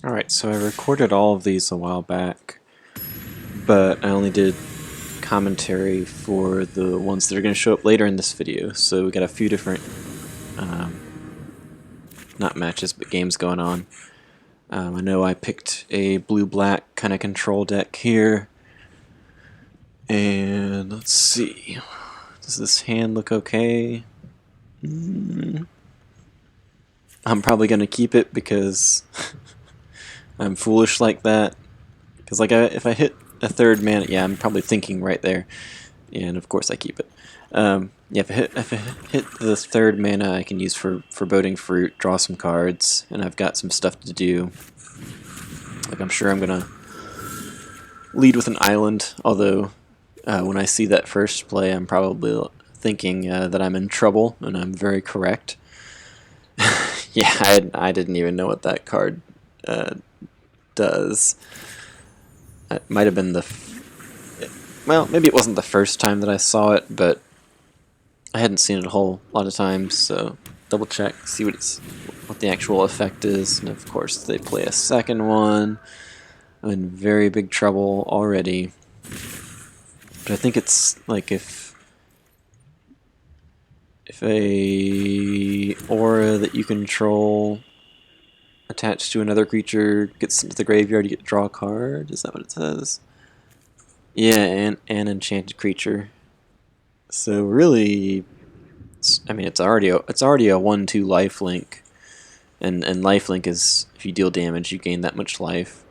Alright, so I recorded all of these a while back, but I only did commentary for the ones that are going to show up later in this video, so we got a few different, not matches, but games going on. I know I picked a blue-black kind of control deck here, and let's see, does this hand look okay? I'm probably going to keep it because I'm foolish like that. Because if I hit a third mana, yeah, I'm probably thinking right there, and of course I keep it. Yeah, if I hit the third mana, I can use for Foreboding Fruit, draw some cards, and I've got some stuff to do. Like I'm sure I'm gonna lead with an island. Although when I see that first play, I'm probably thinking that I'm in trouble, and I'm very correct. Yeah, I didn't even know what that card does. It might have been well, maybe it wasn't the first time that I saw it, but I hadn't seen it a whole lot of times, so double check, see what the actual effect is, and of course they play a second one. I'm in very big trouble already. But I think it's like if a aura that you control attached to another creature gets into the graveyard, you get to draw a card. Is that what it says? Yeah, and an enchanted creature. So really, I mean, it's already a 1/2 lifelink, and lifelink is if you deal damage, you gain that much life.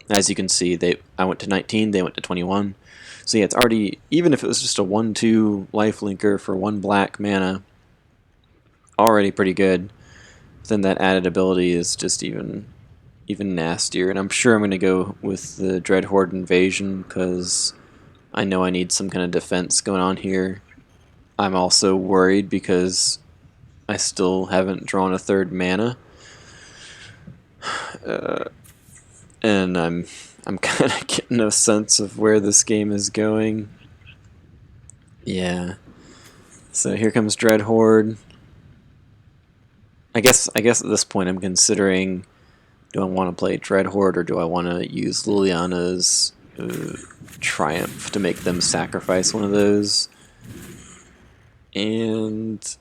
As you can see, I went to 19, they went to 21. So yeah, it's already, even if it was just a 1/2 lifelinker for 1 black mana, already pretty good. Then that added ability is just even nastier, and I'm sure I'm going to go with the Dreadhorde Invasion because I know I need some kind of defense going on here. I'm also worried because I still haven't drawn a third mana, and I'm kind of getting a sense of where this game is going. Yeah. So here comes Dreadhorde. I guess at this point I'm considering, do I want to play Dreadhorde or do I want to use Liliana's Triumph to make them sacrifice one of those? And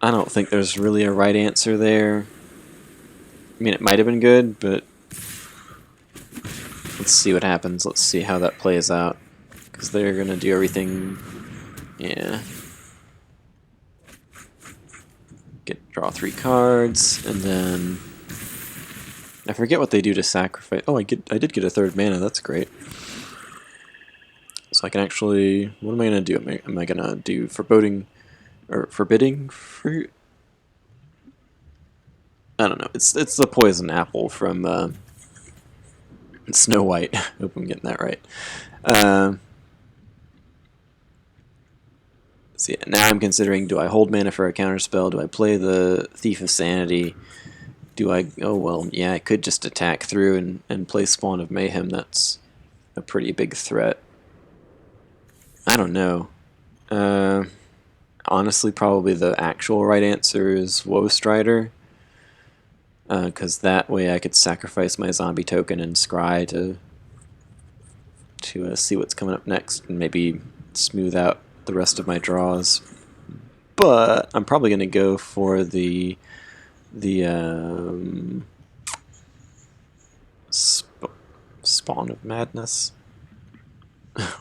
I don't think there's really a right answer there. I mean, it might have been good, but let's see what happens. Let's see how that plays out. Because they're going to do everything. Yeah. Draw 3 cards, and then I forget what they do to sacrifice. Oh, I did get a third mana. That's great. So I can actually, what am I gonna do? Am I gonna do Foreboding or Forbidding Fruit? I don't know. It's the poison apple from Snow White. Hope I'm getting that right. So yeah, now I'm considering: do I hold mana for a counterspell? Do I play the Thief of Sanity? Do I? Oh well, yeah. I could just attack through and play Spawn of Mayhem. That's a pretty big threat. I don't know. Honestly, probably the actual right answer is Woe Strider, because that way I could sacrifice my zombie token and scry to see what's coming up next and maybe smooth out the rest of my draws. But I'm probably going to go for the Spawn of Madness,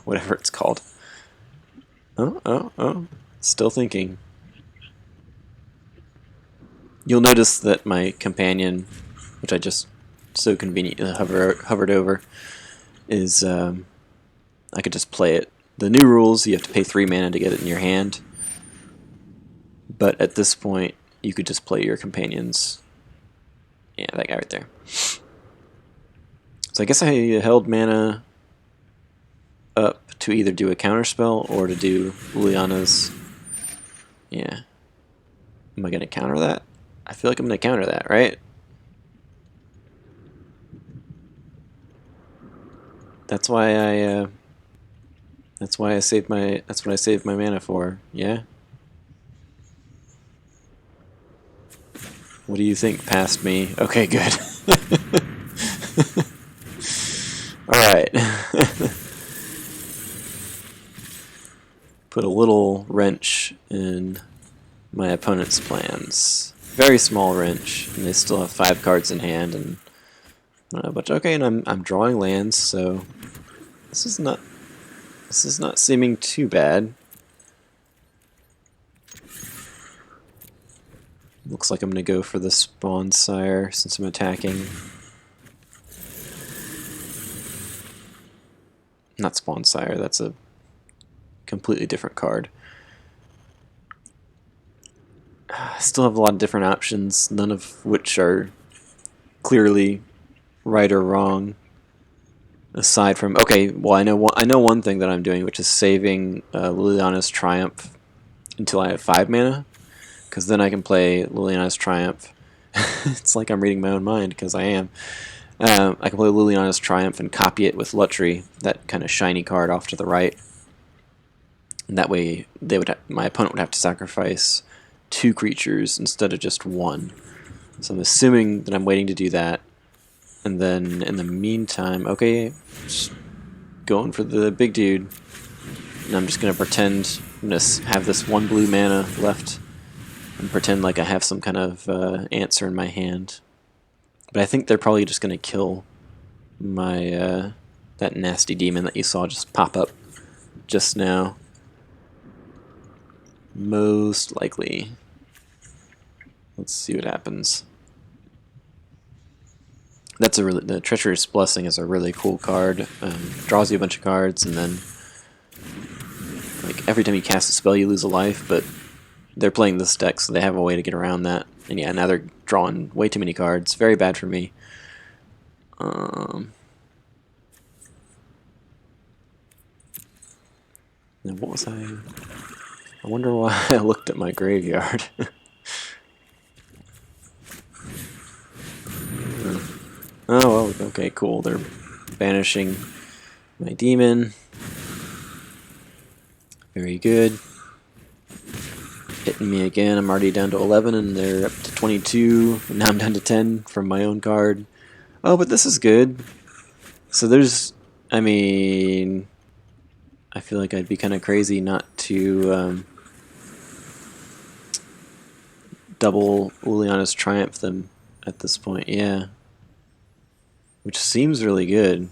whatever it's called. Oh, still thinking. You'll notice that my companion, which I just so conveniently hovered over, is I could just play it. The new rules, you have to pay 3 mana to get it in your hand, but at this point, you could just play your companions. Yeah, that guy right there. So I guess I held mana up to either do a counterspell or to do Liliana's. Yeah. Am I going to counter that? I feel like I'm going to counter that, right? That's why I that's what I saved my mana for. Yeah. What do you think past me? Okay, good. Alright. Put a little wrench in my opponent's plans. Very small wrench, and they still have 5 cards in hand, and but okay, and I'm drawing lands, so this is not seeming too bad. Looks like I'm gonna go for the Spawn Sire since I'm attacking. Not Spawn Sire, that's a completely different card. I still have a lot of different options, none of which are clearly right or wrong. Aside from, okay, well I know one thing that I'm doing, which is saving Liliana's Triumph until I have 5 mana, because then I can play Liliana's Triumph. It's like I'm reading my own mind, because I am. I can play Liliana's Triumph and copy it with Lutri, that kind of shiny card off to the right. And that way, my opponent would have to sacrifice 2 creatures instead of just 1. So I'm assuming that I'm waiting to do that. And then in the meantime, okay, just going for the big dude. And I'm just going to pretend I'm going to have this 1 blue mana left and pretend like I have some kind of answer in my hand. But I think they're probably just going to kill my that nasty demon that you saw just pop up just now. Most likely. Let's see what happens. That's the Treacherous Blessing is a really cool card. Draws you a bunch of cards, and then like every time you cast a spell, you lose a life. But they're playing this deck, so they have a way to get around that. And yeah, now they're drawing way too many cards. Very bad for me. Now what was I? I wonder why I looked at my graveyard. Oh, well, okay, cool. They're banishing my demon. Very good. Hitting me again. I'm already down to 11, and they're up to 22. And now I'm down to 10 from my own card. Oh, but this is good. So there's... I mean... I feel like I'd be kind of crazy not to double Liliana's Triumph them at this point. Yeah. Which seems really good.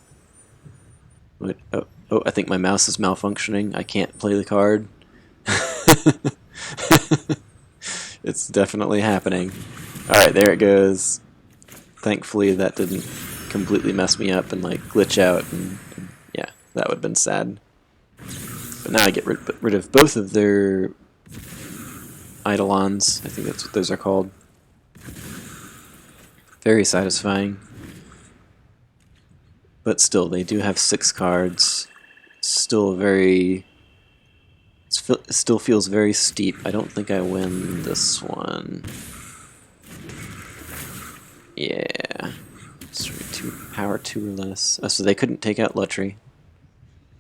But, oh, I think my mouse is malfunctioning. I can't play the card. It's definitely happening. Alright, there it goes. Thankfully that didn't completely mess me up and like glitch out, and yeah, that would have been sad. But now I get rid of both of their Eidolons. I think that's what those are called. Very satisfying. But still, they do have 6 cards. It's still very... It still feels very steep. I don't think I win this one. Yeah. Power 2 or less. Oh, so they couldn't take out Lutri.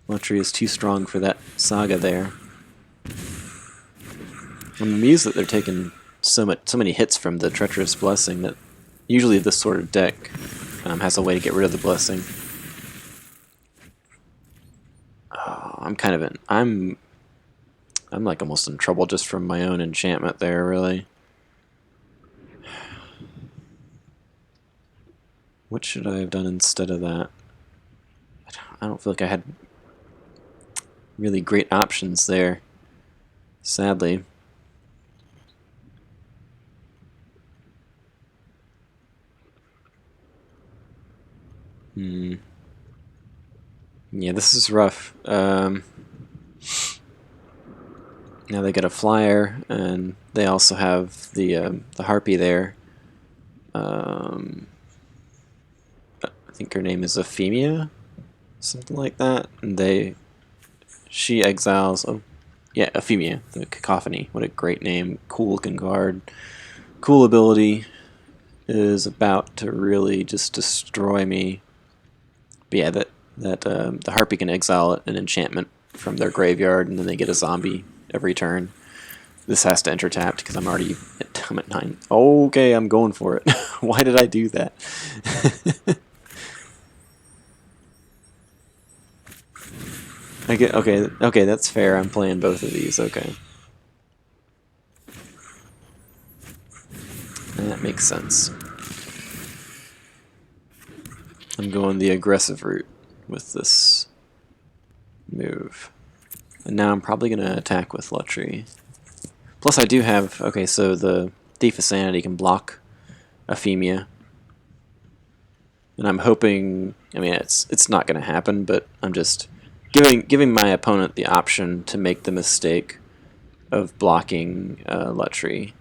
Lutri is too strong for that saga there. I'm amused that they're taking so many hits from the Treacherous Blessing that usually this sort of deck has a way to get rid of the blessing. Oh, I'm kind of I'm like almost in trouble just from my own enchantment there, really. What should I have done instead of that? I don't feel like I had really great options there, sadly. Yeah, this is rough. Now they get a flyer, and they also have the harpy there. I think her name is Euphemia, something like that. And she exiles. Oh, yeah, Euphemia, the Cacophony. What a great name! Cool looking card. Cool ability. Is about to really just destroy me. But yeah, the harpy can exile an enchantment from their graveyard, and then they get a zombie every turn. This has to enter tapped because I'm at 9. Okay, I'm going for it. Why did I do that? Okay, that's fair. I'm playing both of these. Okay. That makes sense. I'm going the aggressive route with this move. And now I'm probably going to attack with Lutry. Plus I do have... Okay, so the Thief of Sanity can block Ephemia. And I'm hoping... I mean, it's not going to happen, but I'm just giving my opponent the option to make the mistake of blocking Lutry.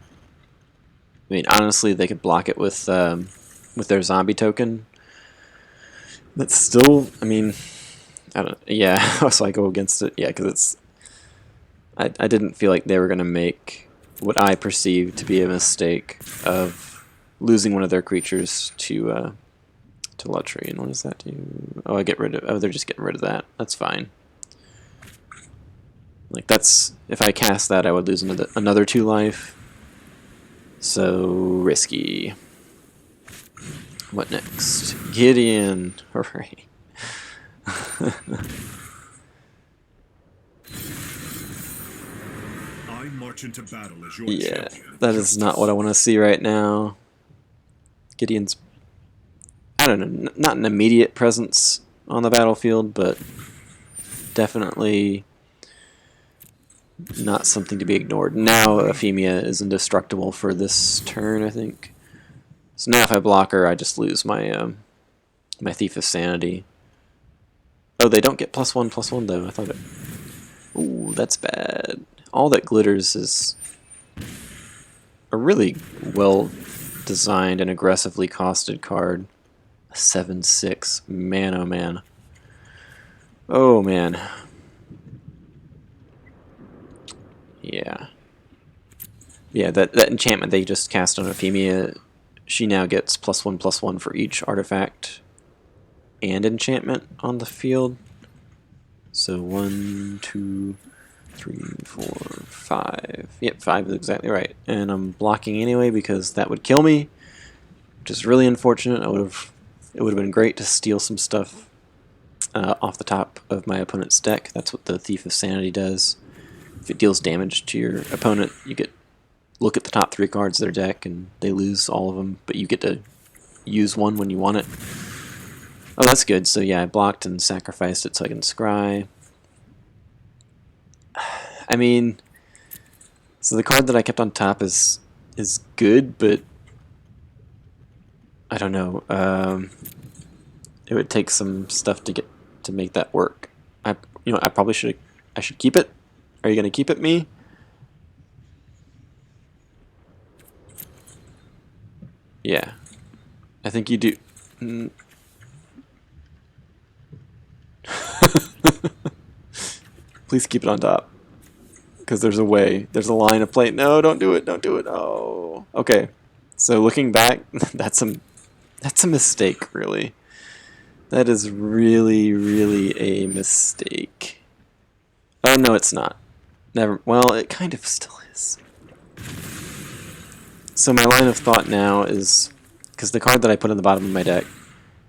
I mean, honestly, they could block it with their zombie token. That's still, I mean, I don't. Yeah, so I go against it. Yeah, because it's. I didn't feel like they were gonna make what I perceived to be a mistake of losing one of their creatures to Lutry. And what does that do? Oh, I get rid of. Oh, they're just getting rid of that. That's fine. Like that's if I cast that, I would lose another 2 life. So risky. What next? Gideon. Hooray. I march into battle as your Yeah, champion. that is not what I want to see right now. Gideon's, I don't know, not an immediate presence on the battlefield, but definitely not something to be ignored. Now Ephemia is indestructible for this turn, I think. So now if I block her, I just lose my my Thief of Sanity. Oh, they don't get +1/+1 though. I thought it. Ooh, that's bad. All that glitters is a really well designed and aggressively costed card. A 7/6. Man, oh man. Oh man. Yeah. Yeah, that enchantment they just cast on Ephemia, she now gets +1/+1 for each artifact and enchantment on the field. So 1, 2, 3, 4, 5. Yep, 5 is exactly right. And I'm blocking anyway because that would kill me, which is really unfortunate. It would have been great to steal some stuff off the top of my opponent's deck. That's what the Thief of Sanity does. If it deals damage to your opponent, you get look at the top 3 cards of their deck, and they lose all of them, but you get to use one when you want it. Oh, that's good. So yeah, I blocked and sacrificed it so I can scry. I mean, so the card that I kept on top is good, but I don't know. It would take some stuff to make that work. I probably should keep it. Are you gonna keep it, me? Yeah, I think you do. Please keep it on top, because there's a way. There's a line of play. No, don't do it. Don't do it. Oh, okay. So looking back, that's a mistake, really. That is really, really a mistake. Oh no, it's not. Never. Well, it kind of still is. So my line of thought now is, because the card that I put on the bottom of my deck,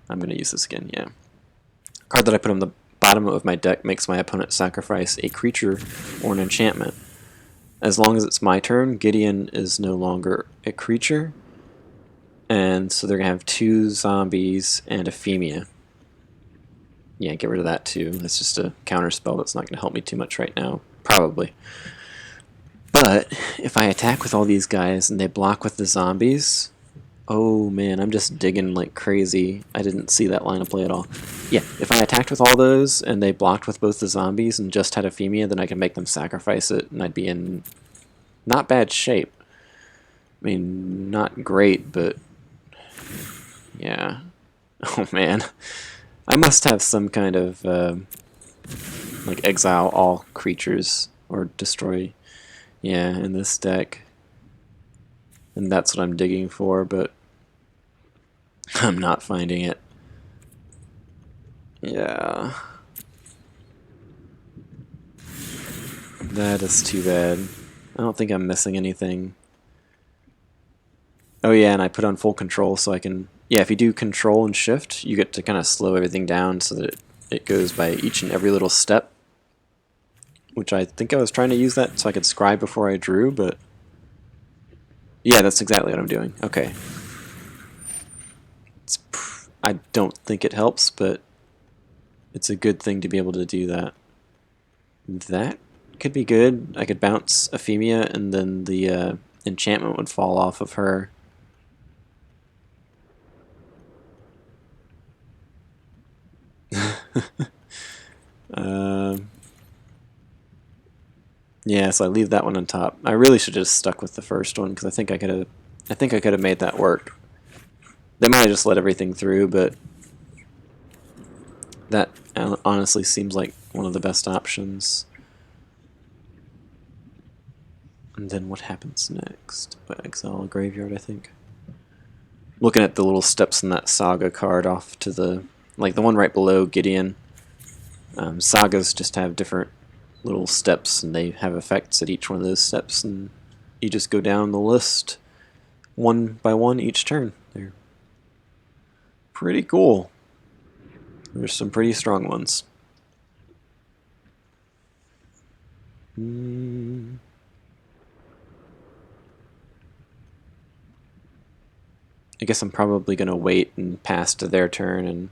I'm going to use this again, yeah. The card that I put on the bottom of my deck makes my opponent sacrifice a creature or an enchantment. As long as it's my turn, Gideon is no longer a creature, and so they're going to have 2 zombies and Ephemia. Yeah, get rid of that too. That's just a counter spell that's not going to help me too much right now. Probably. But if I attack with all these guys and they block with the zombies, oh man, I'm just digging like crazy. I didn't see that line of play at all. Yeah, if I attacked with all those and they blocked with both the zombies and just had Ephemia, then I could make them sacrifice it and I'd be in not bad shape. I mean, not great, but yeah. Oh man. I must have some kind of like exile all creatures or destroy, yeah, in this deck, and that's what I'm digging for, but I'm not finding it. Yeah, that is too bad. I don't think I'm missing anything. Oh yeah, and I put on full control so I can... Yeah, if you do control and shift, you get to kind of slow everything down so that it goes by each and every little step. Which I think I was trying to use that so I could scribe before I drew, but... Yeah, that's exactly what I'm doing. Okay. I don't think it helps, but it's a good thing to be able to do that. That could be good. I could bounce Euphemia and then the enchantment would fall off of her. um, yeah, so I leave that one on top. I really should have just stuck with the first one because I think I could have. I think I could have made that work. They might have just let everything through, but that honestly seems like one of the best options. And then what happens next? Exile a graveyard, I think. Looking at the little steps in that Saga card off to the, like the one right below Gideon. Sagas just have different little steps, and they have effects at each one of those steps, and you just go down the list one by one each turn. They're pretty cool. There's some pretty strong ones. I guess I'm probably going to wait and pass to their turn, and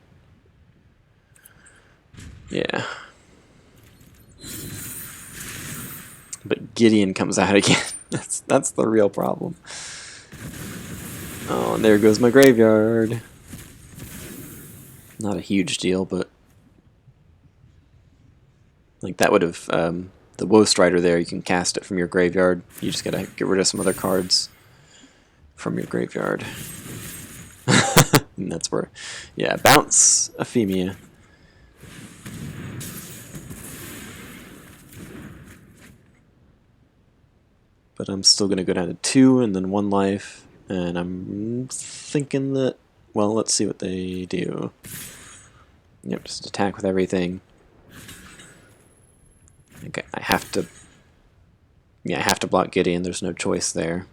yeah. But Gideon comes out again. That's the real problem. Oh, and there goes my graveyard. Not a huge deal, but like that would have the Woe Strider there. You can cast it from your graveyard. You just gotta get rid of some other cards from your graveyard. And that's where, yeah, bounce Euphemia. But I'm still gonna go down to 2 and then 1 life. And I'm thinking that, well, let's see what they do. Yep, just attack with everything. Okay, I have to. Yeah, I have to block Gideon. There's no choice there.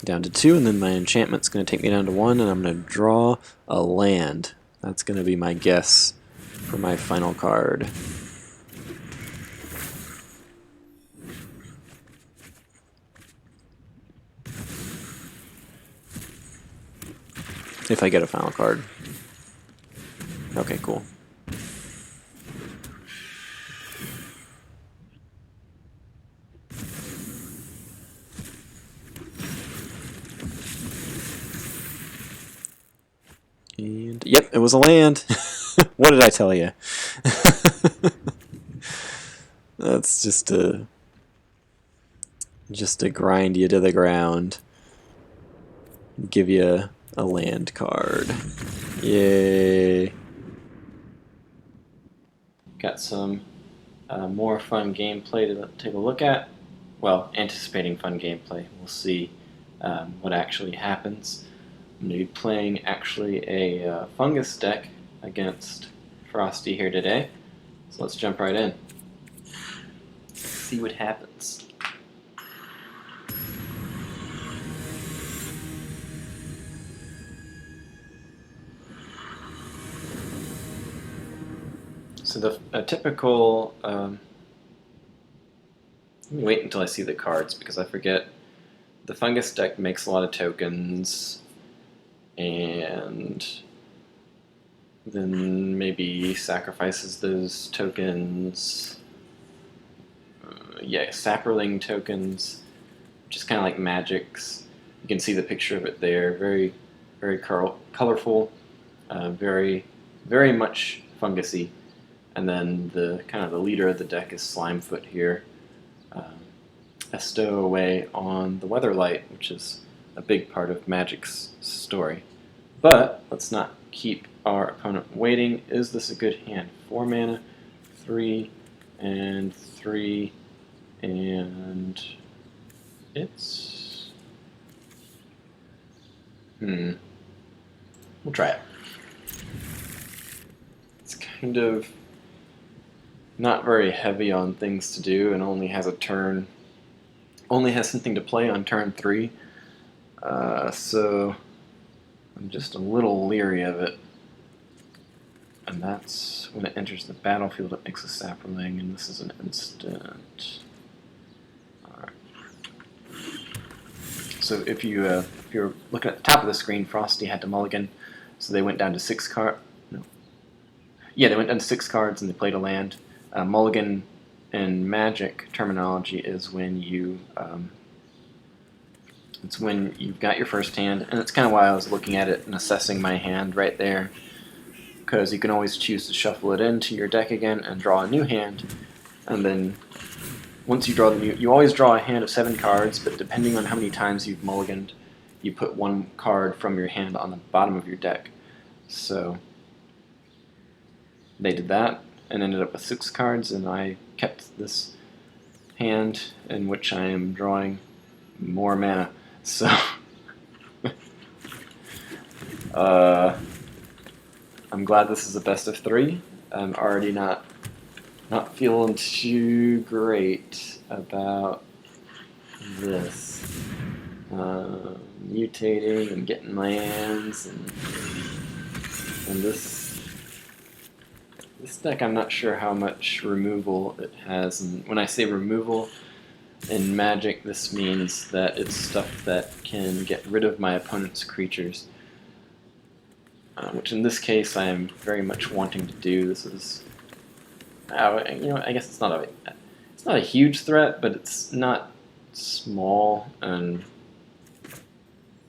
Down to 2, and then my enchantment's going to take me down to 1, and I'm going to draw a land. That's going to be my guess for my final card. If I get a final card. Okay, cool. And yep, it was a land. What did I tell you? That's just to grind you to the ground. Give you a land card. Yay. Got some more fun gameplay to take a look at. Well, anticipating fun gameplay. We'll see what actually happens. I'm going to be playing actually a fungus deck against Frosty here today. So let's jump right in. See what happens. So a typical... let me wait until I see the cards because I forget. The fungus deck makes a lot of tokens, and then maybe sacrifices those tokens. Yeah, Saproling tokens, just kind of like magics. You can see the picture of it there. Very, very colorful, very, very much fungusy. And then the kind of the leader of the deck is Slimefoot here. A stowaway on the Weatherlight, which is a big part of Magic's story. But let's not keep our opponent waiting. Is this a good hand? 4 mana, 3, and 3, and it's... We'll try it. It's kind of not very heavy on things to do and only has something to play on turn 3. So I'm just a little leery of it. And that's when it enters the battlefield, it makes a sapling, and this is an instant. Alright. So if you're looking at the top of the screen, Frosty had to mulligan, so they went down to 6 cards. No. Yeah, they went down to 6 cards and they played a land. Mulligan in Magic terminology is when it's when you've got your first hand, and it's kind of why I was looking at it and assessing my hand right there, because you can always choose to shuffle it into your deck again and draw a new hand, and then once you draw the new, you always draw a hand of 7 cards, but depending on how many times you've mulliganed, you put 1 card from your hand on the bottom of your deck. So they did that and ended up with 6 cards, and I kept this hand in which I am drawing more mana. So I'm glad this is a best of 3. I'm already not feeling too great about this. Mutating and getting lands, and this deck, I'm not sure how much removal it has. And when I say removal in Magic, this means that it's stuff that can get rid of my opponent's creatures, which in this case I am very much wanting to do. This is, I guess it's not a huge threat, but it's not small, and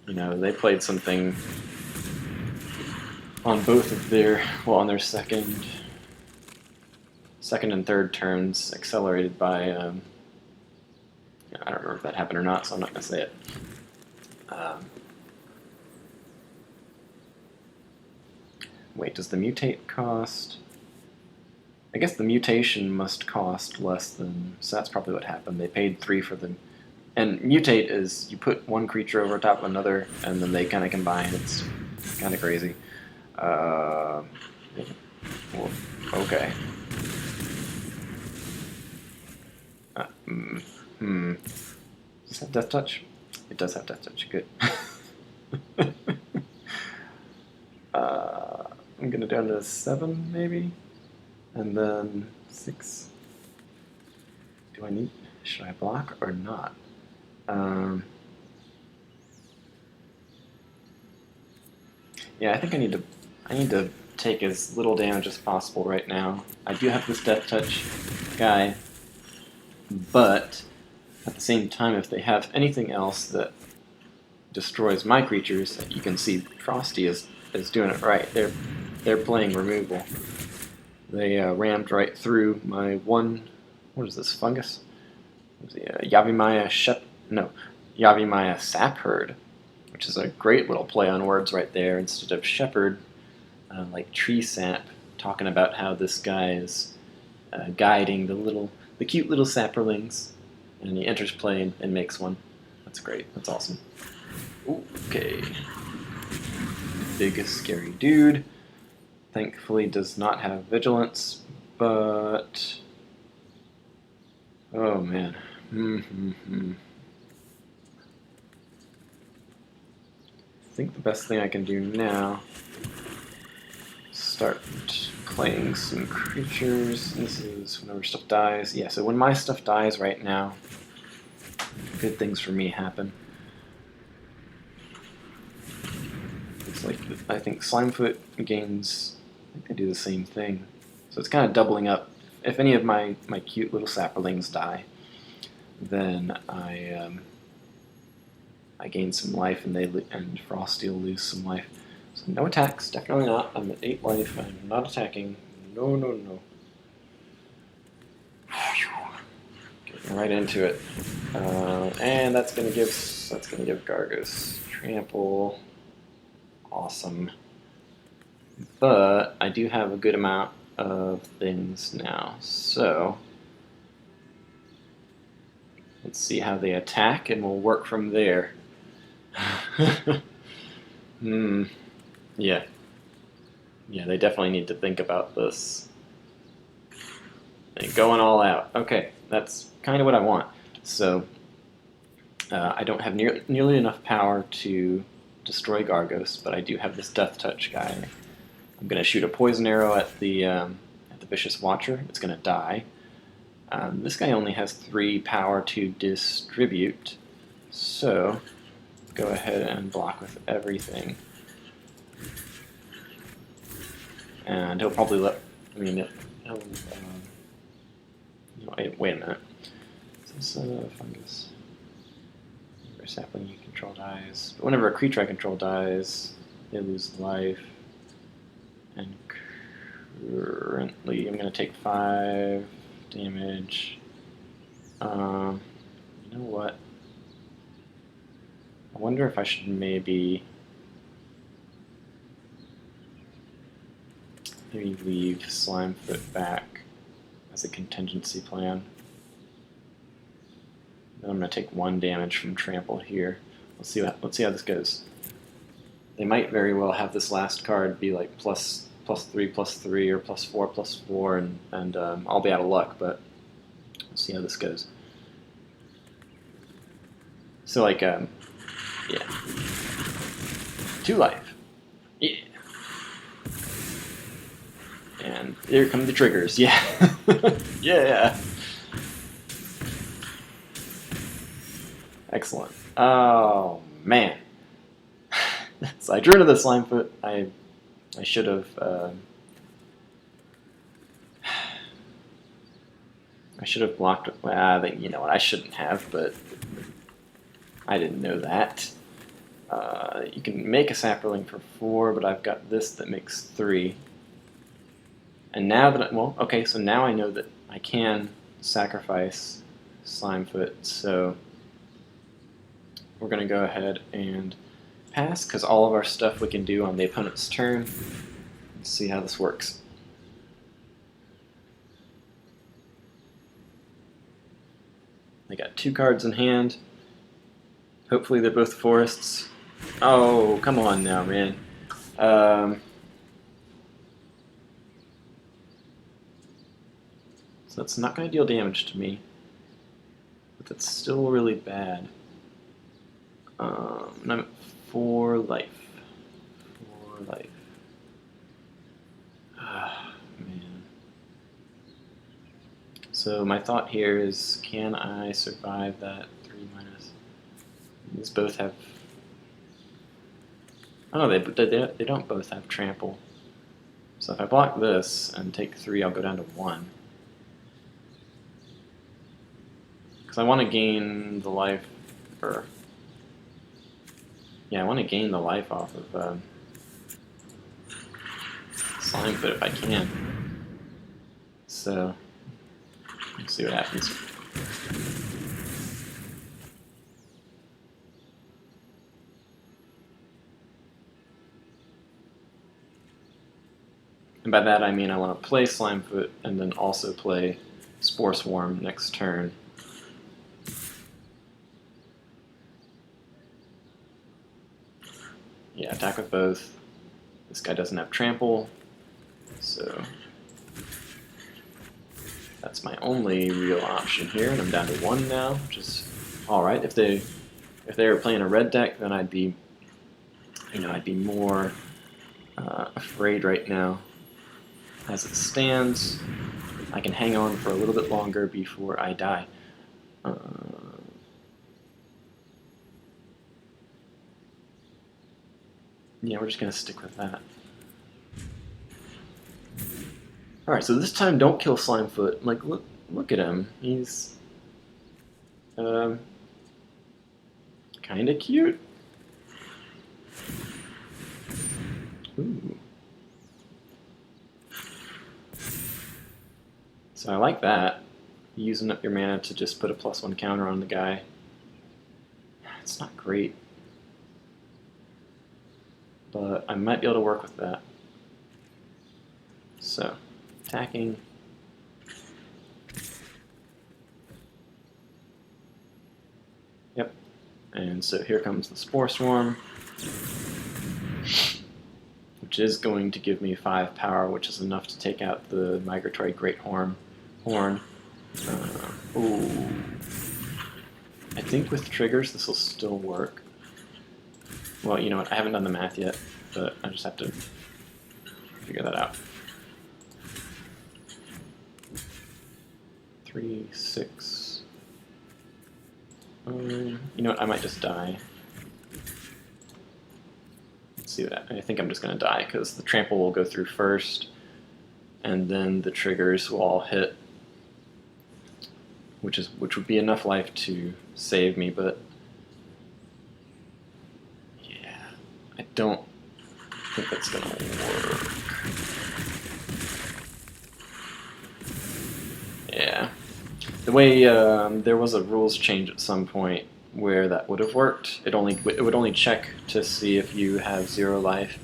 they played something on both of their, on their second and third turns, accelerated by, I don't remember if that happened or not, so I'm not going to say it. Wait, does the mutate cost? I guess the mutation must cost less than, so that's probably what happened. They paid 3 for them. And mutate is you put one creature over top of another, and then they kind of combine. It's kind of crazy. Well, okay. Does this have Death Touch? It does have Death Touch. Good. I'm gonna down to 7 maybe, and then 6. Should I block or not? Yeah, I think I need to take as little damage as possible right now. I do have this Death Touch guy, but at the same time, if they have anything else that destroys my creatures, you can see Frosty is doing it right. They're playing removal. They rammed right through my one. What is this, fungus? Yavimaya Sap Herd, which is a great little play on words right there. Instead of shepherd, like tree sap, talking about how this guy is guiding the cute little sapperlings, and he enters play and makes one. That's great. That's awesome. Okay. Big scary dude. Thankfully does not have vigilance, but oh man. I think the best thing I can do now is start playing some creatures. This is whenever stuff dies. Yeah, so when my stuff dies right now, good things for me happen. It's like, I think Slimefoot gains, I think they do the same thing. So it's kind of doubling up. If any of my cute little sapperlings die, then I gain some life, and Frosty will lose some life. So no attacks, definitely not. I'm at 8 life. I'm not attacking. No. Getting right into it, and that's gonna give Gargos trample. Awesome. But I do have a good amount of things now, so let's see how they attack, and we'll work from there. Yeah, they definitely need to think about this. And going all out. Okay, that's kind of what I want. So I don't have nearly enough power to destroy Gargos, but I do have this Death Touch guy. I'm going to shoot a poison arrow at the Vicious Watcher. It's going to die. This guy only has 3 power to distribute, so go ahead and block with everything. And he'll probably let. I mean, he'll. Wait a minute. Is this fungus? Whenever a sapling you control dies. But whenever a creature I control dies, they lose life. And currently, I'm going to take 5 damage. You know what? I wonder if I should maybe leave Slimefoot back as a contingency plan. Then I'm going to take 1 damage from Trample here. Let's see how this goes. They might very well have this last card be like +3/+3 or +4/+4, and I'll be out of luck, but we'll see how this goes. So like, yeah, 2 life. Yeah. And here come the triggers. Yeah. Yeah. Excellent. Oh, man. So I drew into the Slimefoot. I should have... I should have blocked... you know what, I shouldn't have, but I didn't know that. You can make a sapling for 4, but I've got this that makes 3. And now that okay, so now I know that I can sacrifice Slimefoot, so we're going to go ahead and pass, because all of our stuff we can do on the opponent's turn. Let's see how this works. I got 2 cards in hand. Hopefully they're both forests. Oh, come on now, man. So that's not going to deal damage to me, but that's still really bad. And I'm at 4 life. 4 life. Ah, man. So my thought here is, can I survive that 3 minus? These both have... Oh, they don't both have trample. So if I block this and take 3, I'll go down to 1. Because I want to gain the life, or... Yeah, I want to gain the life off of Slimefoot if I can. So, let's see what happens. And by that I mean I want to play Slimefoot and then also play Spore Swarm next turn. Yeah, attack with both. This guy doesn't have trample, so that's my only real option here, and I'm down to 1 now, which is alright. If they were playing a red deck, then I'd be more afraid right now. As it stands, I can hang on for a little bit longer before I die. Yeah, we're just going to stick with that. Alright, so this time don't kill Slimefoot. Like, look at him. He's kind of cute. Ooh. So I like that. Using up your mana to just put a +1 counter on the guy. It's not great, but I might be able to work with that. So, attacking. Yep. And so here comes the Spore Swarm, which is going to give me 5 power, which is enough to take out the Migratory Great Horn. horn. Ooh. I think with triggers this will still work. Well, you know what? I haven't done the math yet, but I just have to figure that out. 3, 6. You know what? I might just die. Let's see what I think I'm just going to die because the trample will go through first, and then the triggers will all hit, which would be enough life to save me. But yeah, I don't think that's going to work. Yeah. The way there was a rules change at some point where that would have worked. It would only check to see if you have 0 life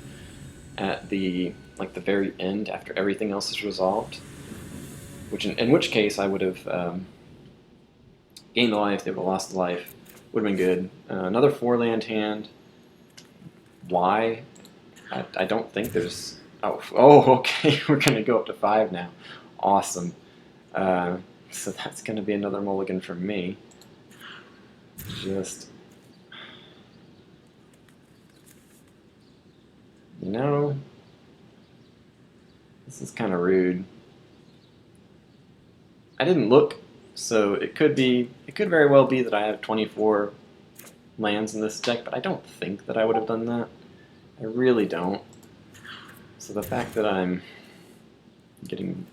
at the the very end after everything else is resolved. Which in which case I would have gained the life. They would have lost the life. Would have been good. Another 4-land hand. Why? I don't think there's. Oh, okay. We're gonna go up to 5 now. Awesome. So that's going to be another mulligan for me. Just, you know, this is kind of rude. I didn't look, so it could very well be that I have 24 lands in this deck, but I don't think that I would have done that. I really don't. So the fact that I'm getting...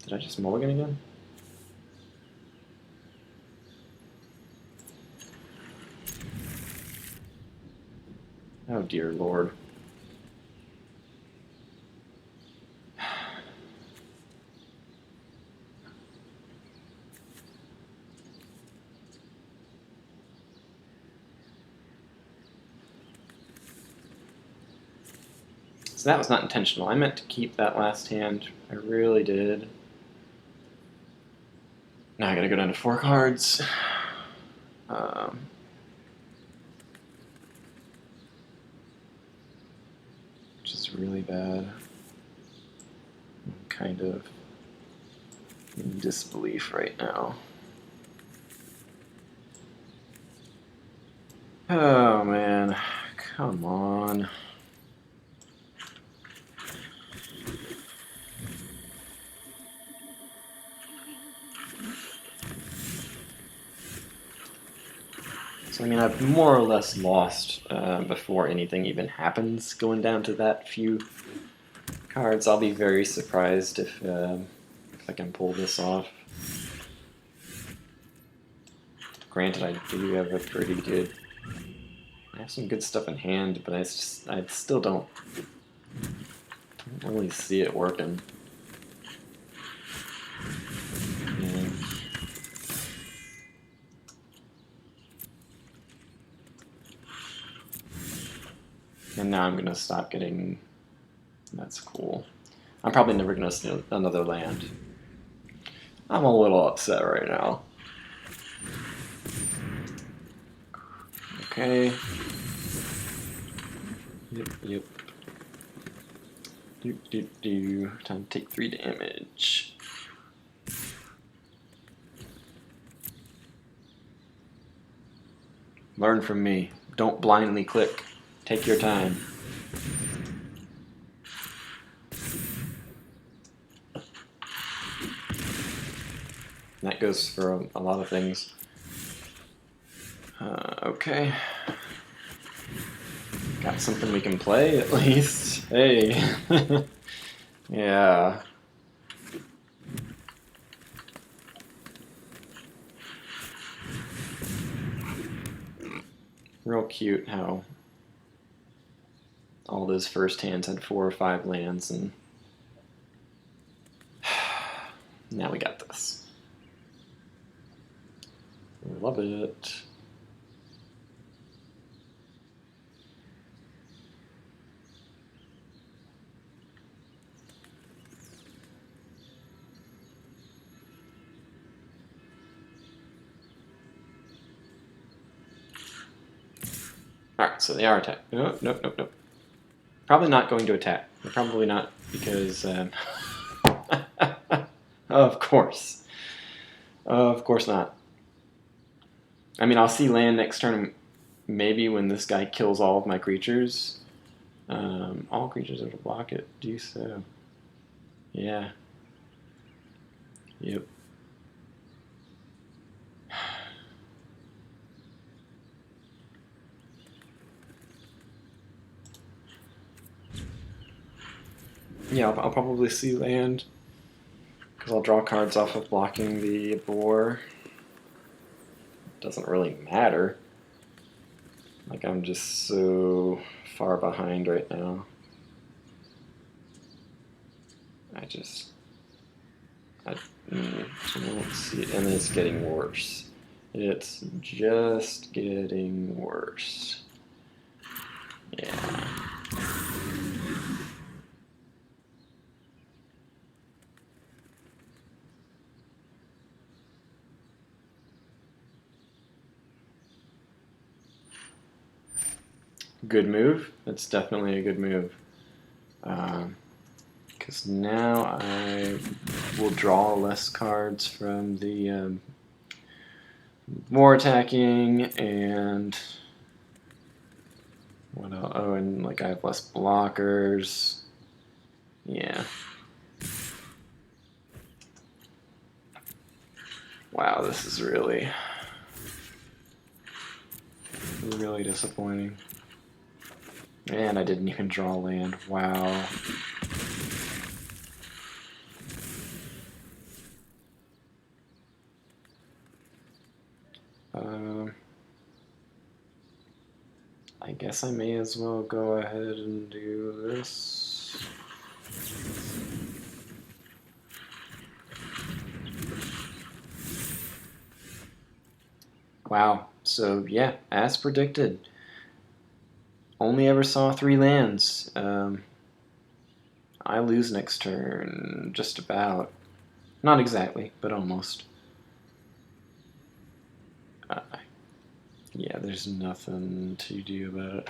Did I just mulligan again? Oh dear lord. So that was not intentional. I meant to keep that last hand. I really did. Now I gotta go down to 4 cards. Which is really bad. I'm kind of in disbelief right now. Oh man, come on. So I mean, I've more or less lost before anything even happens going down to that few cards. I'll be very surprised if I can pull this off. Granted, I do have a pretty good... I have some good stuff in hand, but I still don't really see it working. Yeah. And now I'm going to stop getting... That's cool. I'm probably never going to see another land. I'm a little upset right now. Okay. Yep. Time to take 3 damage. Learn from me. Don't blindly click. Take your time. And that goes for a lot of things. Okay. Got something we can play, at least. Hey. Yeah. Real cute how all those first hands had 4 or 5 lands, and now we got this. Love it. Alright, so they are attack. Nope. Probably not going to attack. Probably not because... Of course. Of course not. I mean, I'll see land next turn, maybe when this guy kills all of my creatures. All creatures that will block it do so. Yeah. Yep. Yeah, I'll probably see land, because I'll draw cards off of blocking the boar. Doesn't really matter. Like, I'm just so far behind right now. I don't see it, and it's getting worse. It's just getting worse. Yeah. Good move. That's definitely a good move. Because now I will draw less cards from the more attacking, and what else? Oh, and like I have less blockers. Yeah. Wow, this is really disappointing. And I didn't even draw land. Wow. I guess I may as well go ahead and do this. Wow. So yeah, as predicted, only ever saw 3 lands. I lose next turn, just about. Not exactly, but almost. Yeah, there's nothing to do about it.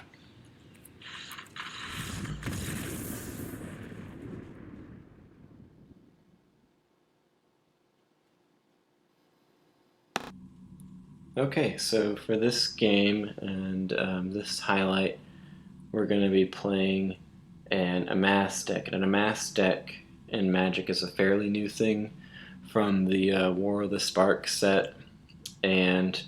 Okay, so for this game and this highlight, we're going to be playing an amass deck. And an amass deck in Magic is a fairly new thing from the War of the Spark set. And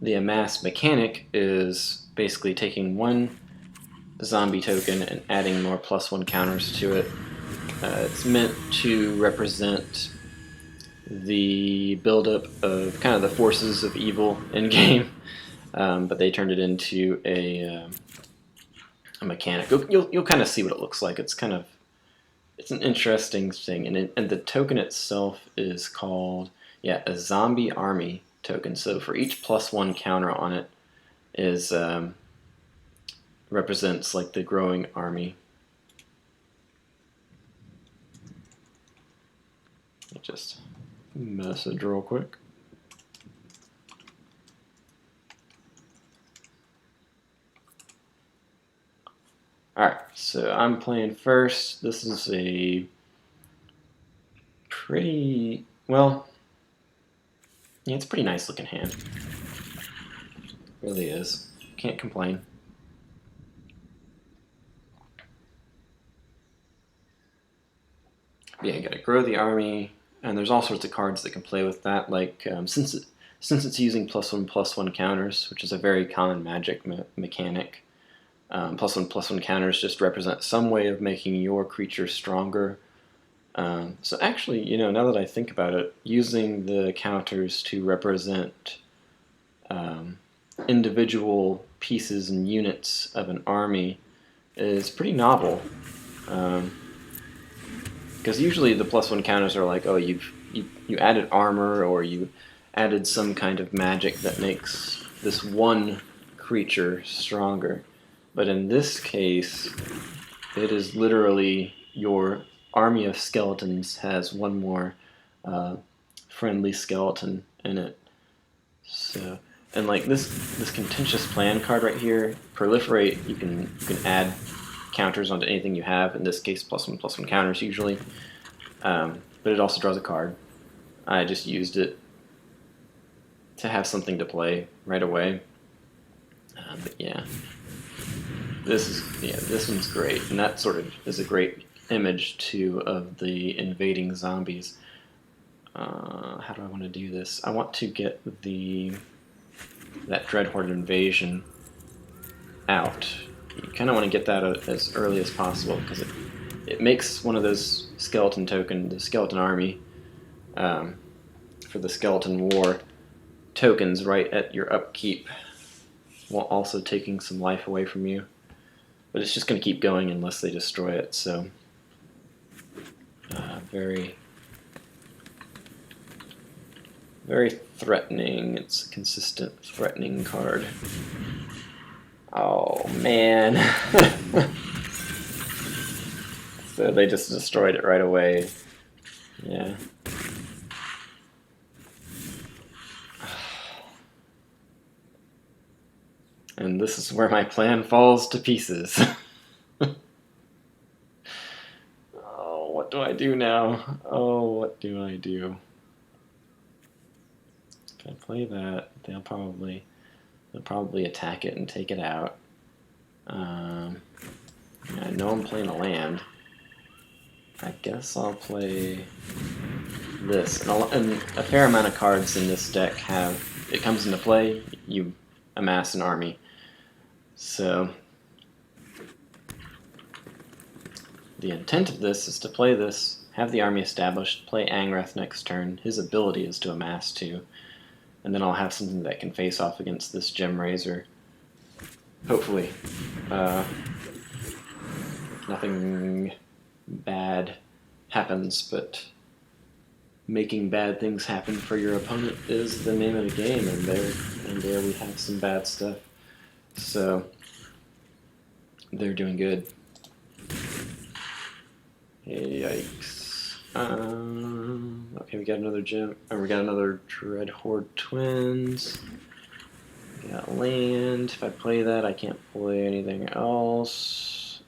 the amass mechanic is basically taking one zombie token and adding more +1 counters to it. It's meant to represent the buildup of kind of the forces of evil in game, but they turned it into a mechanic. You'll kind of see what it looks like. It's an interesting thing, and the token itself is called a zombie army token. So for each +1 counter on it is represents like the growing army. Just message real quick. Alright, so I'm playing first. This is a pretty, well, yeah, it's a pretty nice looking hand. It really is. Can't complain. Yeah, you gotta grow the army, and there's all sorts of cards that can play with that, like since it's using +1/+1 counters, which is a very common Magic mechanic. +1/+1 counters just represent some way of making your creature stronger. So actually, now that I think about it, using the counters to represent individual pieces and units of an army is pretty novel. Because usually the +1 counters are like, oh, you added armor, or you added some kind of magic that makes this one creature stronger. But in this case, it is literally your army of skeletons has one more friendly skeleton in it. So, and like this contentious plan card right here, proliferate. You can add counters onto anything you have. In this case, +1/+1 counters usually. but it also draws a card. I just used it to have something to play right away. But yeah, this one's great, and that sort of is a great image too of the invading zombies. How do I want to do this? I want to get that Dreadhorde invasion out. You kind of want to get that as early as possible because it makes one of those skeleton token, the skeleton army, for the skeleton war tokens right at your upkeep, while also taking some life away from you. But it's just going to keep going unless they destroy it. So very, very threatening. It's a consistent threatening card. Oh man. So they just destroyed it right away. Yeah. And this is where my plan falls to pieces. Oh, what do I do now? Oh, what do I do? If I play that, they'll probably attack it and take it out. I know I'm playing a land. I guess I'll play this. And a fair amount of cards in this deck it comes into play, you amass an army. So the intent of this is to play this, have the army established, play Angrath next turn. His ability is to amass 2. And then I'll have something that can face off against this Gem Razor. Hopefully. Nothing bad happens, but making bad things happen for your opponent is the name of the game, and there we have some bad stuff. So they're doing good. Yikes. Okay, we got another gem. We got another Dreadhorde Twins. We got land. If I play that, I can't play anything else.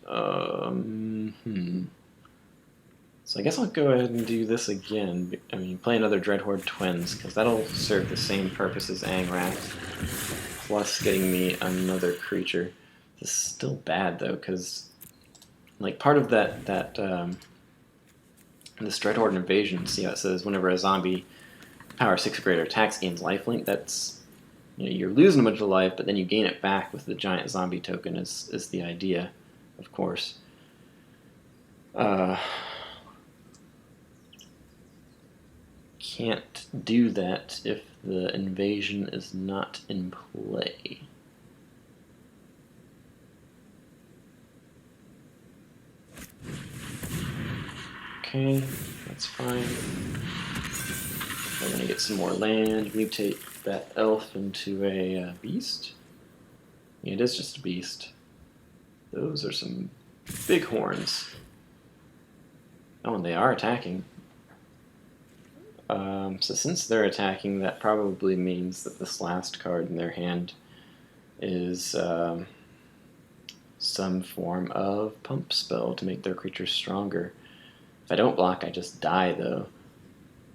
So I guess I'll go ahead and do this again. I mean, play another Dreadhorde Twins, because that'll serve the same purpose as Angrath, plus getting me another creature. This is still bad, though, because like part of this Dreadhorde invasion, see how it says whenever a zombie power 6 or greater attacks gains lifelink, that's, you're losing a bunch of life, but then you gain it back with the giant zombie token is the idea, of course. Can't do that if the invasion is not in play. Okay, that's fine. We're going to get some more land, mutate that elf into a beast. Yeah, it is just a beast. Those are some big horns. Oh, and they are attacking. So since they're attacking, that probably means that this last card in their hand is some form of pump spell to make their creatures stronger. If I don't block, I just die, though.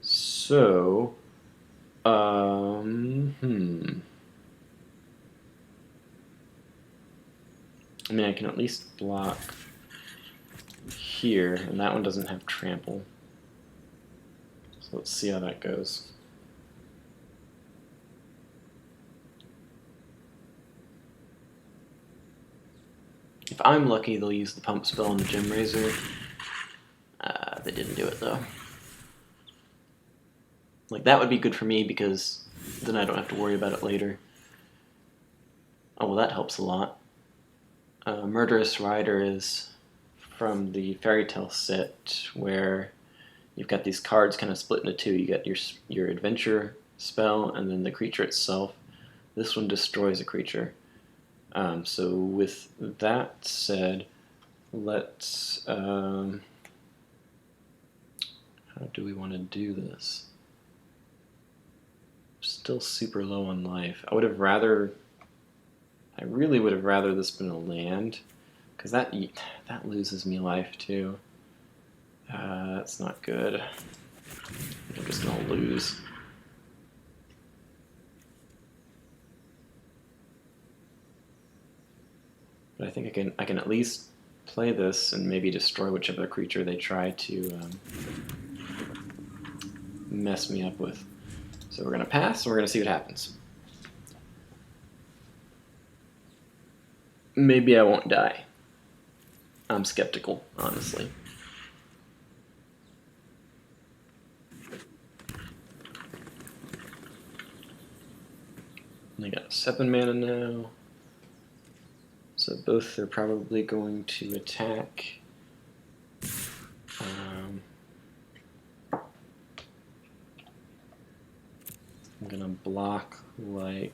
So, I mean, I can at least block here, and that one doesn't have trample. So let's see how that goes. If I'm lucky, they'll use the pump spell on the Gem Razor. They didn't do it, though. Like, that would be good for me, because then I don't have to worry about it later. Oh, well, that helps a lot. Murderous Rider is from the Fairy Tale set, where you've got these cards kind of split into two. You got your adventure spell, and then the creature itself. This one destroys a creature. So with that said, let's... how do we want to do this? Still super low on life. I really would have rather this been a land, because that loses me life too. That's not good. I'm just gonna lose. But I think I can at least play this and maybe destroy whichever creature they try to mess me up with. So we're gonna pass, and we're gonna see what happens. Maybe I won't die. I'm skeptical, honestly. They got 7 mana now. So both are probably going to attack. I'm gonna block like...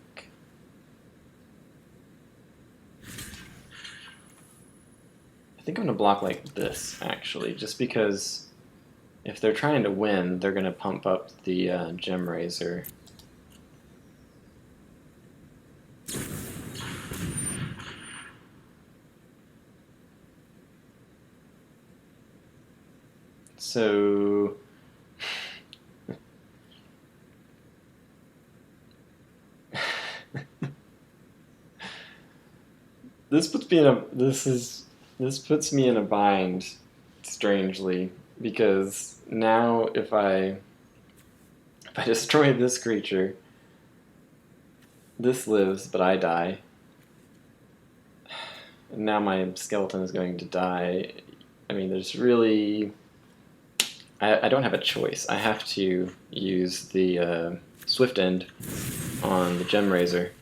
I think I'm gonna block like this, actually, just because if they're trying to win, they're gonna pump up the Gem Razor. So this puts me in a bind, strangely, because now if I destroy this creature, this lives, but I die. And now my skeleton is going to die. I mean, there's really... I don't have a choice. I have to use the Swift End on the Gem Razor.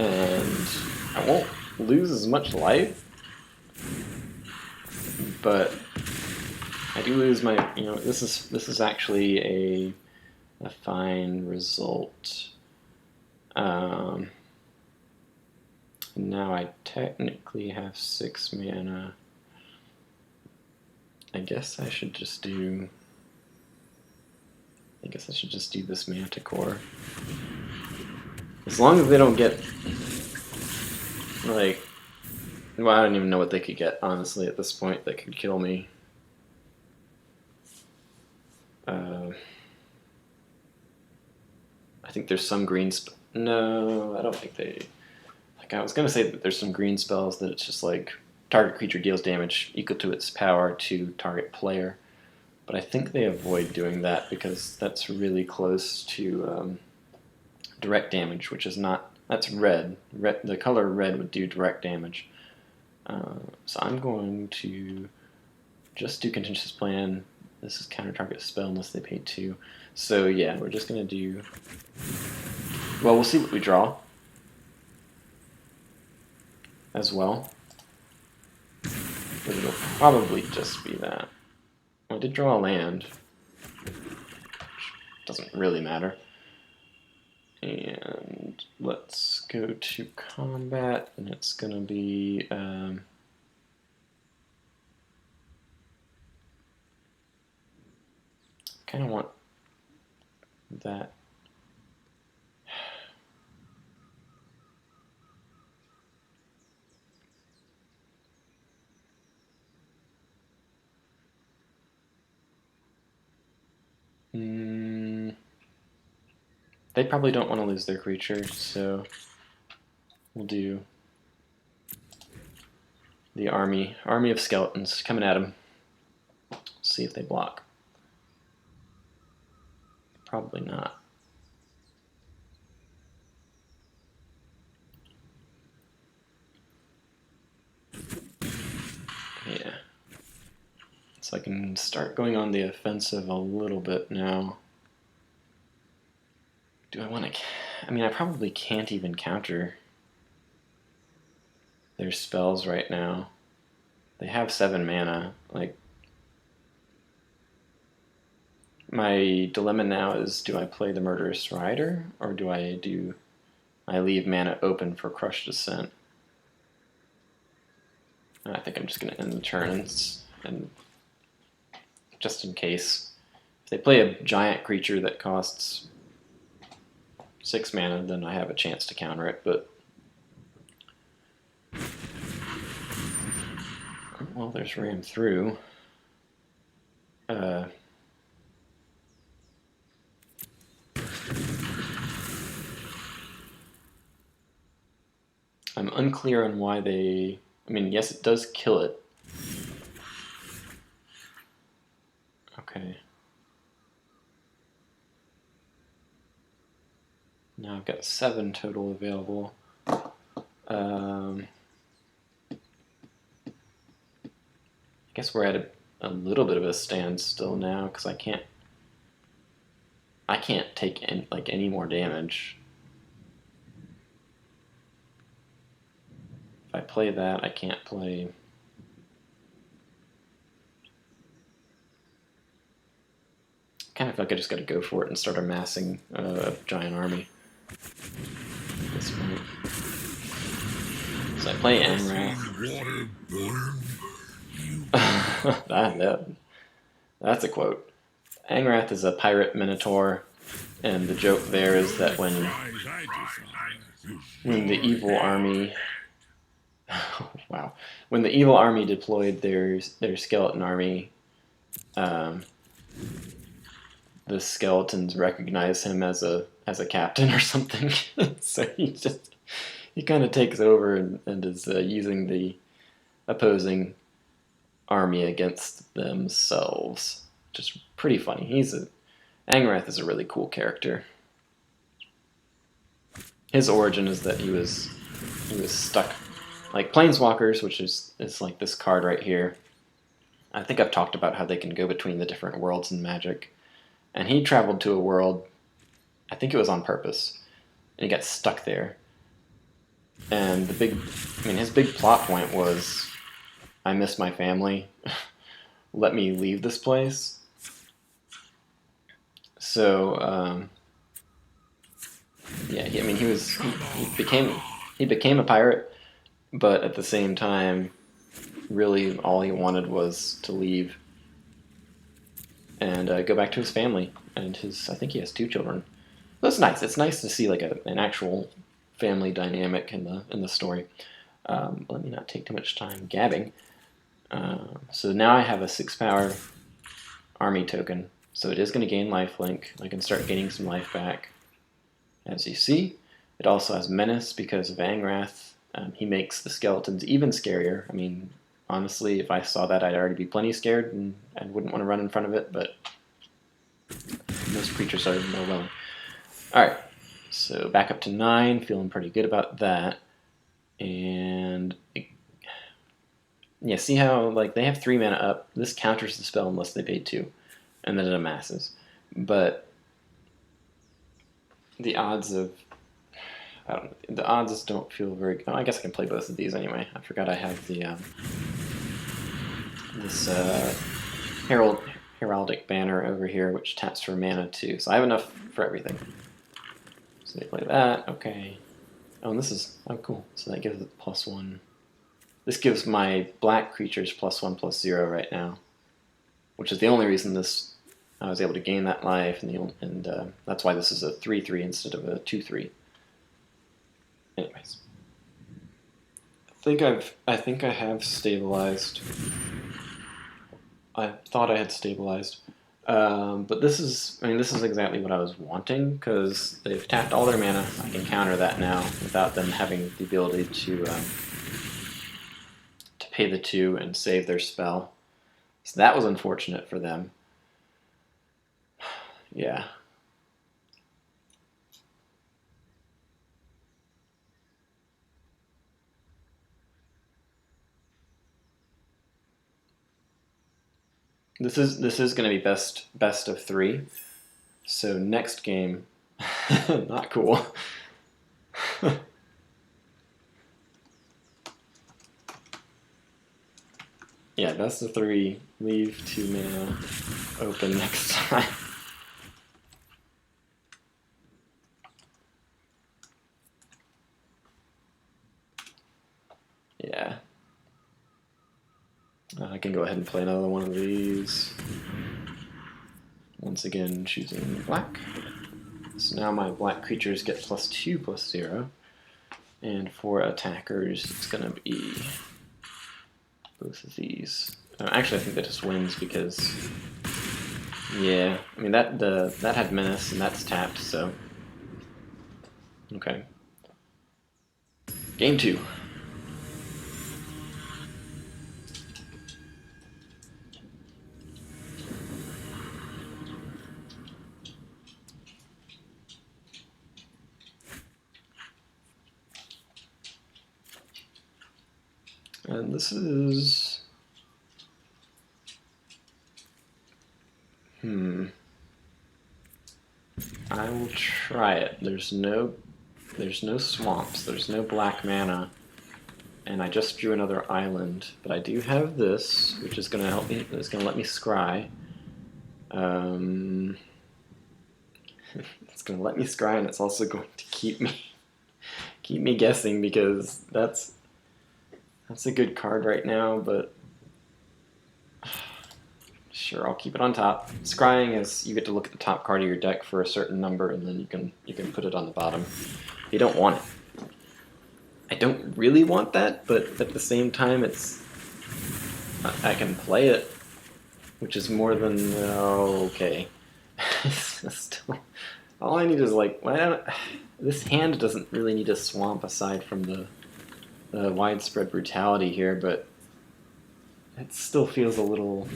And I won't lose as much life, but I do lose my... this is actually a fine result. Now I technically have 6 mana. I guess I should just do this Manticore. As long as they don't get, like... Well, I don't even know what they could get, honestly, at this point, that could kill me. I think there's some green... No, I don't think they... Like, I was going to say that there's some green spells that it's just like, target creature deals damage equal to its power to target player. But I think they avoid doing that because that's really close to direct damage, which is not... That's red. The color red would do direct damage. So I'm going to just do Contentious Plan. This is counter target spell unless they pay 2. So yeah, we're just going to do... Well, we'll see what we draw as well. But it'll probably just be that. Well, I did draw a land, which doesn't really matter. And let's go to combat, and it's going to be... kind of want that. They probably don't want to lose their creature, so we'll do the army of skeletons coming at them. See if they block. Probably not. Yeah. So I can start going on the offensive a little bit now. Do I want to... I mean, I probably can't even counter their spells right now. They have 7 mana. Like, my dilemma now is, do I play the Murderous Rider, or do I leave mana open for Crush Descent? And I think I'm just going to end the turns, and just in case. If they play a giant creature that costs 6 mana, then I have a chance to counter it, but... Well, there's Ram Through. unclear on why they... I mean, yes, it does kill it. Okay. Now I've got 7 total available. I guess we're at a little bit of a standstill now because I can't take any more damage. If I play that, I can't play. Kind of feel like I just got to go for it and start amassing a giant army at this point. So I play Angrath. That's a quote. Angrath is a pirate minotaur, and the joke there is that when the evil army, wow, when the evil army deployed their skeleton army, the skeletons recognize him as a captain or something. So he kind of takes over and is using the opposing army against themselves. Just pretty funny. Angrath is a really cool character. His origin is that he was stuck like Planeswalkers, which is like this card right here. I think I've talked about how they can go between the different worlds in Magic. And he traveled to a world, I think it was on purpose, and he got stuck there. And his big plot point was, I miss my family. Let me leave this place. So, yeah, he became a pirate, but at the same time, really all he wanted was to leave and go back to his family. And I think he has 2 children. That's nice. It's nice to see like an actual family dynamic in the story. Let me not take too much time gabbing. So now I have a 6-power army token. So it is going to gain lifelink. I can start gaining some life back. As you see, it also has menace because of Angrath. He makes the skeletons even scarier. I mean, honestly, if I saw that, I'd already be plenty scared and I wouldn't want to run in front of it, but most creatures are more willing. Alright, so back up to 9, feeling pretty good about that. And yeah, see how like they have 3 mana up. This counters the spell unless they pay 2, and then it amasses. But the odds don't feel very good. Oh, I guess I can play both of these anyway. I forgot I have the this heraldic banner over here, which taps for mana too. So I have enough for everything. So they play that. Okay. Oh, and this is cool. So that gives it +1. This gives my black creatures +1/+0 right now, which is the only reason I was able to gain that life, and that's why this is a 3/3 instead of a 2/3. Anyways, I think I have stabilized. I thought I had stabilized, but this is exactly what I was wanting because they've tapped all their mana. I can counter that now without them having the ability to pay the 2 and save their spell. So that was unfortunate for them. Yeah. This is going to be best of 3. So next game, not cool. Yeah, best of 3. Leave 2 mana open next time. Yeah. I can go ahead and play another one of these. Once again, choosing black. So now my black creatures get +2/+0. And for attackers, it's going to be both of these. Actually, I think that just wins because, yeah, I mean that had menace and that's tapped, so okay. Game 2. And this is... I will try it. There's no swamps, there's no black mana, and I just drew another island, but I do have this, which is going to help me. It's going to let me scry. It's going to let me scry, and it's also going to keep me guessing, because that's a good card right now. But sure, I'll keep it on top. Scrying is you get to look at the top card of your deck for a certain number, and then you can put it on the bottom. You don't want it. I don't really want that, but at the same time, I can play it, which is more than okay. Still, all I need is like, this hand doesn't really need a swamp aside from the widespread brutality here, but it still feels a little.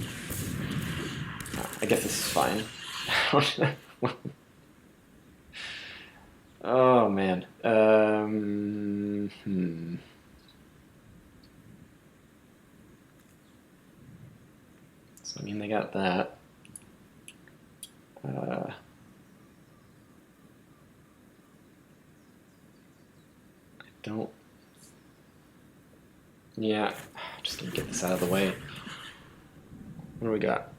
I guess this is fine. Oh man. So I mean, they got that. I don't. Yeah, just gonna get this out of the way. What do we got?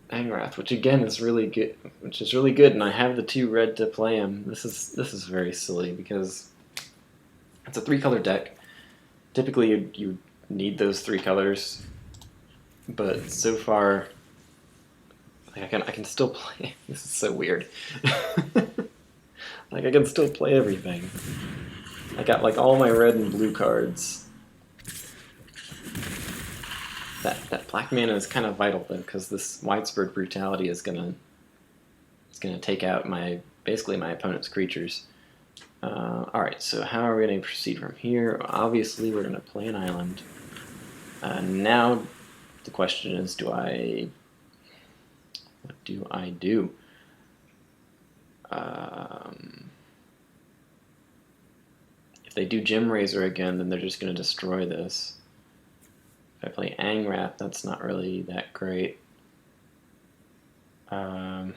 Angrath, which again is really good, and I have the 2 red to play him. This is very silly because it's a 3-color deck. Typically, you need those 3 colors, but so far, like I can still play. This is so weird. Like I can still play everything. I got like all my red and blue cards. That black mana is kind of vital though, because this widespread brutality is gonna take out basically my opponent's creatures. All right, so how are we gonna proceed from here? Obviously, we're gonna play an island. Now, the question is, what do I do? If they do Gem Razor again, then they're just gonna destroy this. If I play Angrath, that's not really that great. I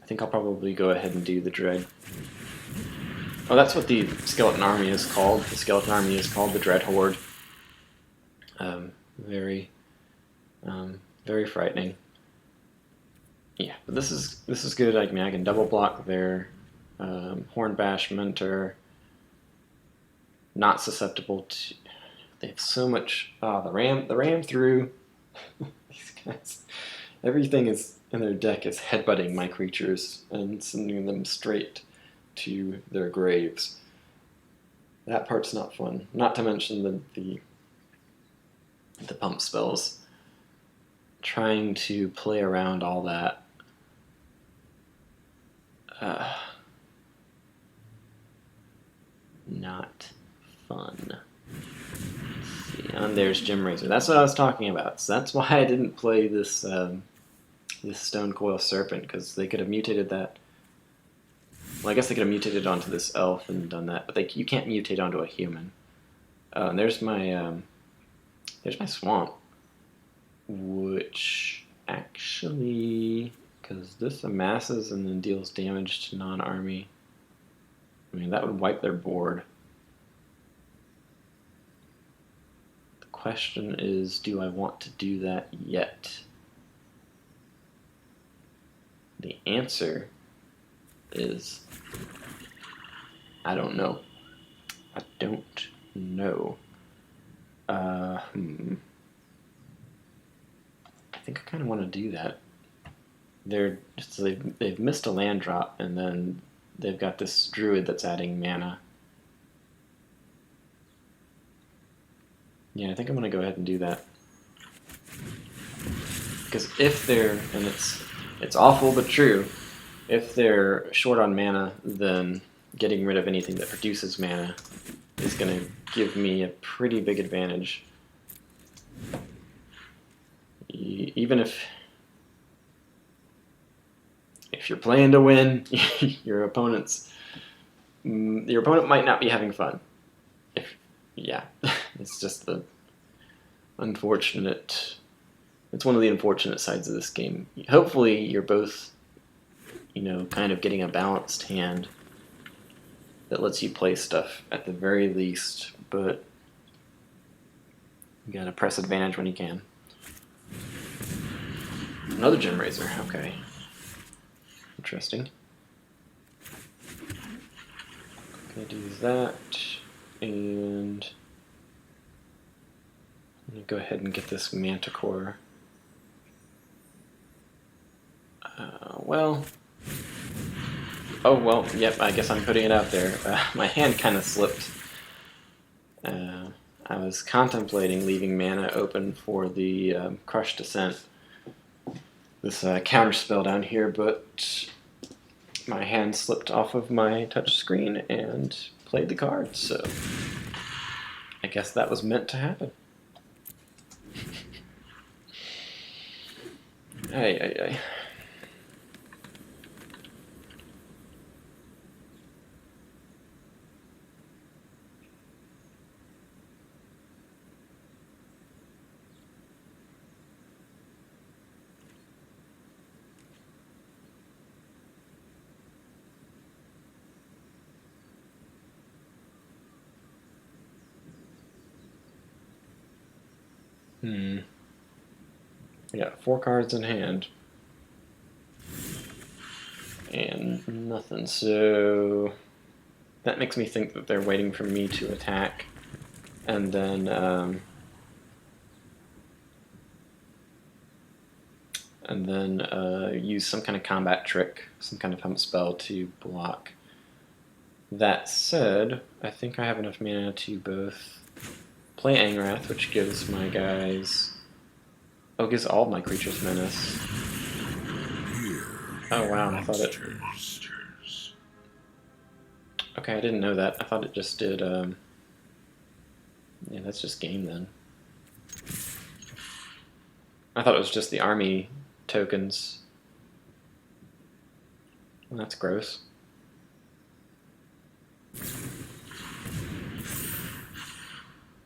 think I'll probably go ahead and do the Dread. Oh, that's what the Skeleton Army is called. The Skeleton Army is called the Dread Horde. Very frightening. Yeah, but this is good. I mean, I can double block their Horn Bashment, or not susceptible to. They have so much. The ram through. These guys, everything is in their deck is headbutting my creatures and sending them straight to their graves. That part's not fun. Not to mention the pump spells. Trying to play around all that. Not fun. Let's see. And there's Gem Razor. That's what I was talking about. So that's why I didn't play this this Stone Coil Serpent, because they could have mutated that. Well, I guess they could have mutated onto this elf and done that, but you can't mutate onto a human. And there's my swamp, which actually, because this amasses and then deals damage to non-army. I mean, that would wipe their board. The question is, do I want to do that yet? The answer is, I don't know. I don't know. I think I kind of want to do that. They've missed a land drop, and then they've got this druid that's adding mana. Yeah, I think I'm going to go ahead and do that. Because if they're, and it's awful but true, if they're short on mana, then getting rid of anything that produces mana is going to give me a pretty big advantage. Even if you're playing to win, your opponent might not be having fun. yeah, it's just the unfortunate. It's one of the unfortunate sides of this game. Hopefully, you're both, kind of getting a balanced hand that lets you play stuff at the very least, but you gotta press advantage when you can. Another gem raiser, okay. Interesting. Gonna do that, and I'm gonna go ahead and get this manticore. Well, oh well, yep, I guess I'm putting it out there. My hand kind of slipped. I was contemplating leaving mana open for the Crush Descent, this counter spell down here, but my hand slipped off of my touch screen and played the card, so I guess that was meant to happen. Ay, ay, ay. I got 4 cards in hand. And nothing, so that makes me think that they're waiting for me to attack. And then use some kind of combat trick, some kind of hump spell to block. That said, I think I have enough mana to both play Angrath, which gives my guys... Oh, gives all of my creatures menace. Oh wow, I thought it... Okay, I didn't know that. I thought it just did... Yeah, that's just game then. I thought it was just the army tokens. Well, that's gross.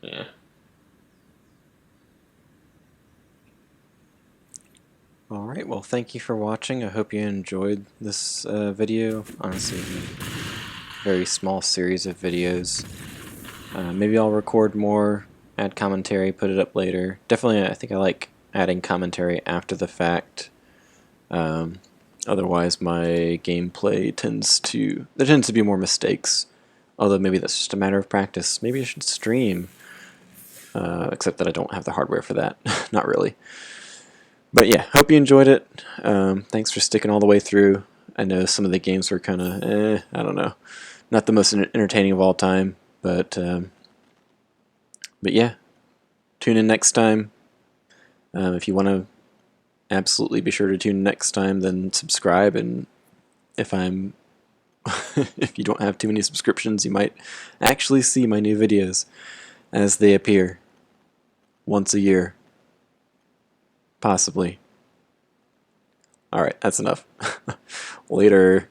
Yeah. Alright, well thank you for watching. I hope you enjoyed this video. Honestly, very small series of videos. Maybe I'll record more, add commentary, put it up later. Definitely, I think I like adding commentary after the fact. Otherwise, my gameplay tends to be more mistakes. Although maybe that's just a matter of practice. Maybe I should stream. Except that I don't have the hardware for that. Not really. But yeah, hope you enjoyed it. Thanks for sticking all the way through. I know some of the games were kind of, I don't know. Not the most entertaining of all time. But yeah, tune in next time. If you want to absolutely be sure to tune in next time, then subscribe. And if I'm if you don't have too many subscriptions, you might actually see my new videos as they appear once a year. Possibly. Alright, that's enough. Later.